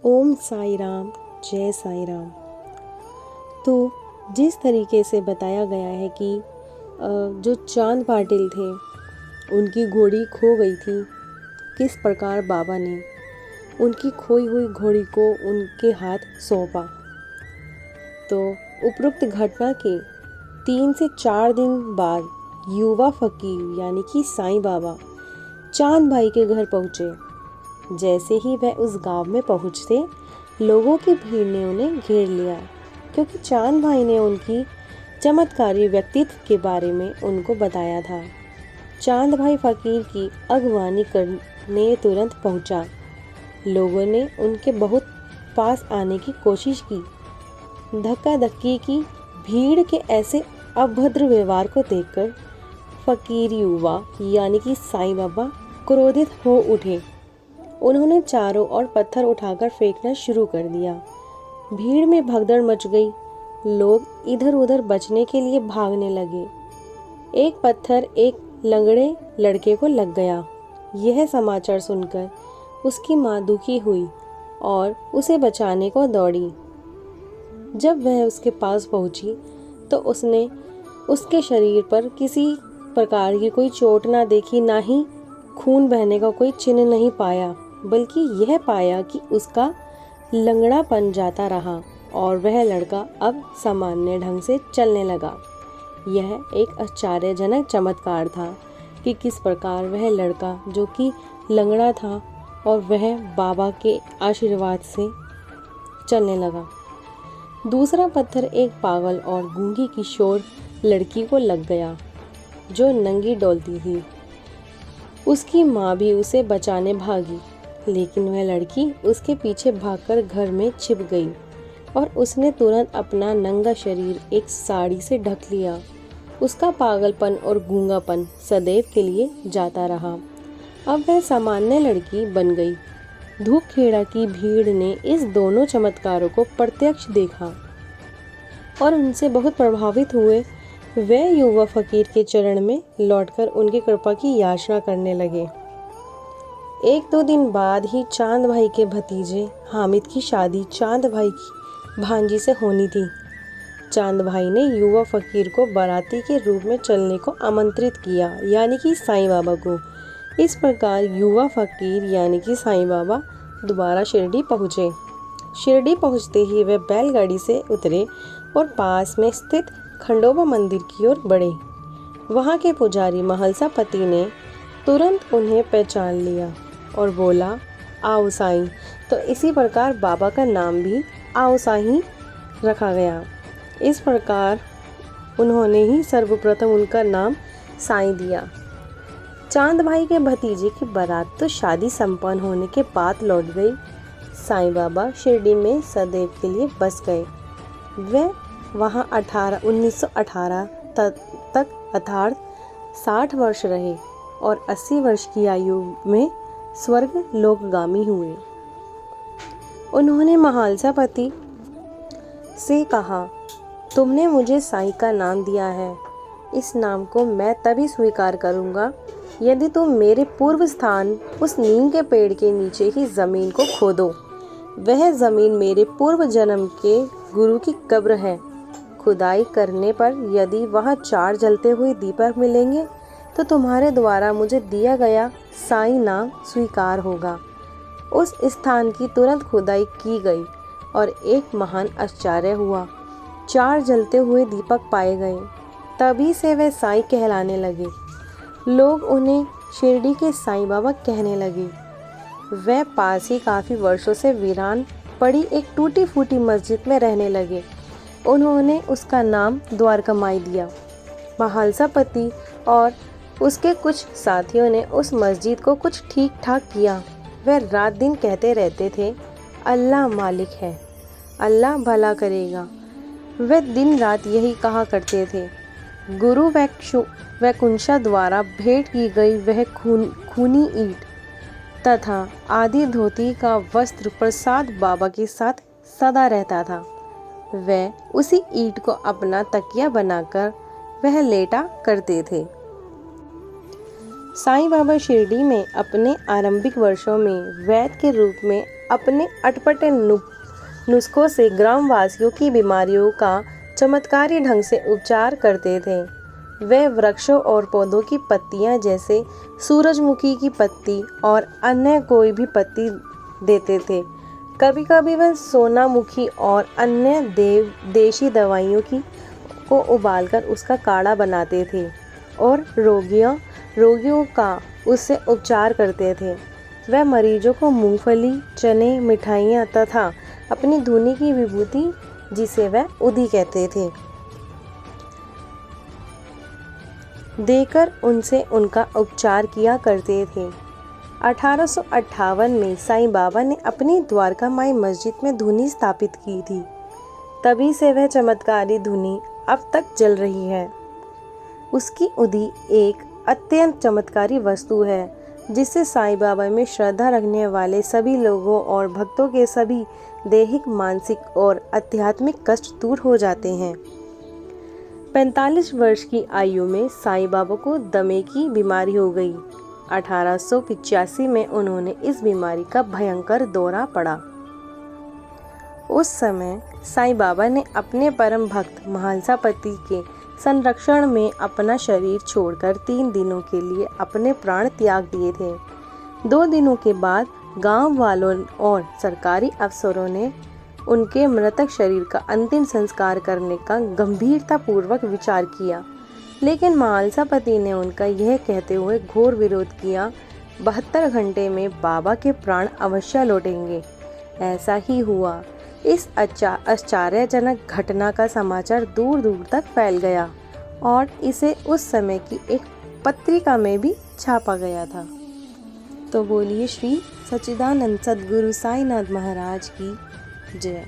ओम साई राम, जय साई राम। तो जिस तरीके से बताया गया है कि जो चांद पाटिल थे उनकी घोड़ी खो गई थी, किस प्रकार बाबा ने उनकी खोई हुई घोड़ी को उनके हाथ सौंपा। तो उपरोक्त घटना के 3 से 4 दिन बाद युवा फकीर यानी कि साईं बाबा चांद भाई के घर पहुँचे। जैसे ही वह उस गांव में पहुँचते, लोगों की भीड़ ने उन्हें घेर लिया, क्योंकि चांद भाई ने उनकी चमत्कारी व्यक्तित्व के बारे में उनको बताया था। चांद भाई फकीर की अगवानी करने तुरंत पहुंचा। लोगों ने उनके बहुत पास आने की कोशिश की। धक्का धक्की की भीड़ के ऐसे अभद्र व्यवहार को देखकर फकीर युवा यानी कि साईं बाबा क्रोधित हो उठे। उन्होंने चारों ओर पत्थर उठाकर फेंकना शुरू कर दिया। भीड़ में भगदड़ मच गई। लोग इधर उधर बचने के लिए भागने लगे। एक पत्थर एक लंगड़े लड़के को लग गया। यह समाचार सुनकर उसकी माँ दुखी हुई और उसे बचाने को दौड़ी। जब वह उसके पास पहुंची तो उसने उसके शरीर पर किसी प्रकार की कोई चोट ना देखी, ना ही खून बहने का कोई चिन्ह नहीं पाया, बल्कि यह पाया कि उसका लंगड़ापन जाता रहा और वह लड़का अब सामान्य ढंग से चलने लगा। यह एक आश्चर्यजनक चमत्कार था कि किस प्रकार वह लड़का जो कि लंगड़ा था और वह बाबा के आशीर्वाद से चलने लगा। दूसरा पत्थर एक पागल और गूंगी किशोर लड़की को लग गया जो नंगी डोलती थी। उसकी माँ भी उसे बचाने भागी, लेकिन वह लड़की उसके पीछे भागकर घर में छिप गई और उसने तुरंत अपना नंगा शरीर एक साड़ी से ढक लिया। उसका पागलपन और गूंगापन सदैव के लिए जाता रहा। अब वह सामान्य लड़की बन गई। धूपखेड़ा की भीड़ ने इस दोनों चमत्कारों को प्रत्यक्ष देखा और उनसे बहुत प्रभावित हुए। वे युवा फकीर के चरण में लौटकर उनकी कृपा की याचना करने लगे। 1-2 दिन बाद ही चांद भाई के भतीजे हामिद की शादी चांद भाई की भांजी से होनी थी। चांद भाई ने युवा फकीर को बाराती के रूप में चलने को आमंत्रित किया, यानी कि साईं बाबा को। इस प्रकार युवा फकीर यानी कि साईं बाबा दोबारा शिरडी पहुँचे। शिरडी पहुँचते ही वे बैलगाड़ी से उतरे और पास में स्थित खंडोबा मंदिर की ओर बढ़े। वहाँ के पुजारी महलसा पति ने तुरंत उन्हें पहचान लिया और बोला, आओ साईं। तो इसी प्रकार बाबा का नाम भी आओ साईं रखा गया। इस प्रकार उन्होंने ही सर्वप्रथम उनका नाम साईं दिया। चांद भाई के भतीजे की बारात तो शादी संपन्न होने के बाद लौट गई। साईं बाबा शिरडी में सदैव के लिए बस गए। वे वहाँ 1918 तक अर्थात 60 वर्ष रहे और 80 वर्ष की आयु में स्वर्ग लोकगामी हुए। उन्होंने महालसा पति से कहा, तुमने मुझे साईं का नाम दिया है। इस नाम को मैं तभी स्वीकार करूंगा यदि तुम मेरे पूर्व स्थान उस नीम के पेड़ के नीचे ही जमीन को खोदो। वह जमीन मेरे पूर्व जन्म के गुरु की कब्र है। खुदाई करने पर यदि वहाँ 4 जलते हुए दीपक मिलेंगे तो तुम्हारे द्वारा मुझे दिया गया साईं नाम स्वीकार होगा। उस स्थान की तुरंत खुदाई की गई और एक महान आश्चर्य हुआ। 4 जलते हुए दीपक पाए गए। तभी से वे साईं कहलाने लगे। लोग उन्हें शिरडी के साईं बाबा कहने लगे। वे पास ही काफ़ी वर्षों से वीरान पड़ी एक टूटी फूटी मस्जिद में रहने लगे। उन्होंने उसका नाम द्वारकामाई दिया। महालसा पति और उसके कुछ साथियों ने उस मस्जिद को कुछ ठीक ठाक किया। वे रात दिन कहते रहते थे, अल्लाह मालिक है, अल्लाह भला करेगा। वे दिन रात यही कहा करते थे। गुरु वैकुंठा द्वारा भेंट की गई वह खूनी ईंट तथा आधी धोती का वस्त्र प्रसाद बाबा के साथ सदा रहता था। वह उसी ईंट को अपना तकिया बनाकर वह लेटा करते थे। साईं बाबा शिरडी में अपने आरंभिक वर्षों में वैद्य के रूप में अपने अटपटे नुस्खों से ग्रामवासियों की बीमारियों का चमत्कारी ढंग से उपचार करते थे। वे वृक्षों और पौधों की पत्तियां जैसे सूरजमुखी की पत्ती और अन्य कोई भी पत्ती देते थे। कभी कभी वह सोनामुखी और अन्य देशी दवाइयों को उबालकर उसका काढ़ा बनाते थे और रोगियों का उससे उपचार करते थे। वह मरीजों को मूंगफली, चने, मिठाइयाँ तथा अपनी धुनी की विभूति, जिसे वह उदी कहते थे, देकर उनसे उनका उपचार किया करते थे। 1858 में साईं बाबा ने अपनी द्वारका माई मस्जिद में धुनी स्थापित की थी। तभी से वह चमत्कारी धुनी अब तक चल रही है। उसकी उदी एक अत्यंत चमत्कारी वस्तु है जिससे साईं बाबा में श्रद्धा रखने वाले सभी लोगों और भक्तों के सभी दैहिक, मानसिक और आध्यात्मिक कष्ट दूर हो जाते हैं। 45 वर्ष की आयु में साईं बाबा को दमे की बीमारी हो गई। 1885 में उन्होंने इस बीमारी का भयंकर दौरा पड़ा। उस समय साईं बाबा ने अपने परम भक्त महालसापति के संरक्षण में अपना शरीर छोड़कर 3 दिनों के लिए अपने प्राण त्याग दिए थे। 2 दिनों के बाद गांव वालों और सरकारी अफसरों ने उनके मृतक शरीर का अंतिम संस्कार करने का गंभीरतापूर्वक विचार किया, लेकिन महालसापति ने उनका यह कहते हुए घोर विरोध किया, 72 घंटे में बाबा के प्राण अवश्य लौटेंगे। ऐसा ही हुआ। इस आश्चर्यजनक घटना का समाचार दूर दूर तक फैल गया और इसे उस समय की एक पत्रिका में भी छापा गया था। तो बोलिए श्री सच्चिदानंद सद्गुरु साईनाथ महाराज की जय।